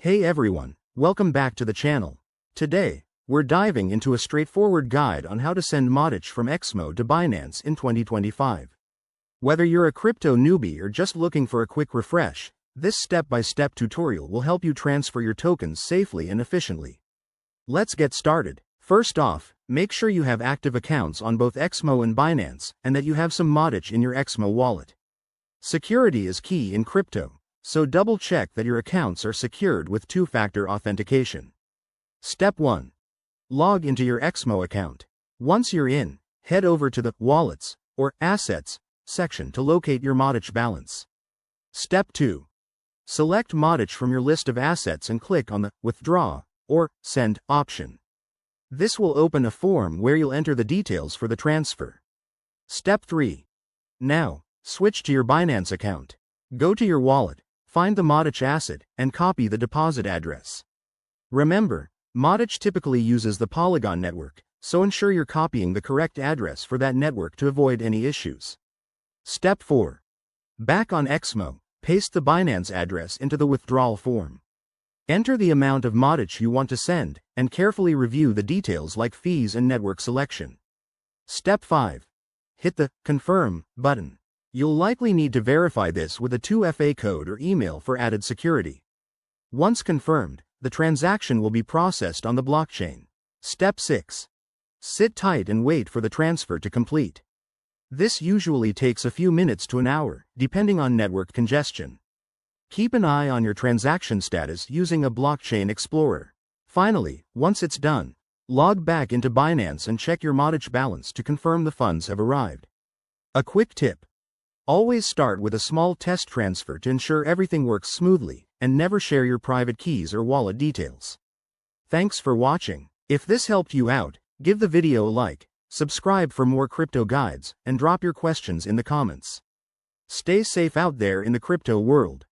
Hey everyone, welcome back to the channel. Today, we're diving into a straightforward guide on how to send Matic from Exmo to Binance in 2025. Whether you're a crypto newbie or just looking for a quick refresh, this step-by-step tutorial will help you transfer your tokens safely and efficiently. Let's get started. First off, make sure you have active accounts on both Exmo and Binance and that you have some Matic in your Exmo wallet. Security is key in crypto, so double-check that your accounts are secured with two-factor authentication. Step 1. Log into your Exmo account. Once you're in, head over to the Wallets or Assets section to locate your Matic balance. Step 2. Select Matic from your list of assets and click on the Withdraw or Send option. This will open a form where you'll enter the details for the transfer. Step 3. Now, switch to your Binance account. Go to your wallet, find the Matic asset, and copy the deposit address. Remember, Matic typically uses the Polygon network, so ensure you're copying the correct address for that network to avoid any issues. Step 4. Back on Exmo, paste the Binance address into the withdrawal form. Enter the amount of Matic you want to send, and carefully review the details like fees and network selection. Step 5. Hit the Confirm button. You'll likely need to verify this with a 2FA code or email for added security. Once confirmed, the transaction will be processed on the blockchain. Step 6. Sit tight and wait for the transfer to complete. This usually takes a few minutes to an hour, depending on network congestion. Keep an eye on your transaction status using a blockchain explorer. Finally, once it's done, log back into Binance and check your Matic balance to confirm the funds have arrived. A quick tip. Always start with a small test transfer to ensure everything works smoothly, and never share your private keys or wallet details. Thanks for watching. If this helped you out, give the video a like, subscribe for more crypto guides, and drop your questions in the comments. Stay safe out there in the crypto world.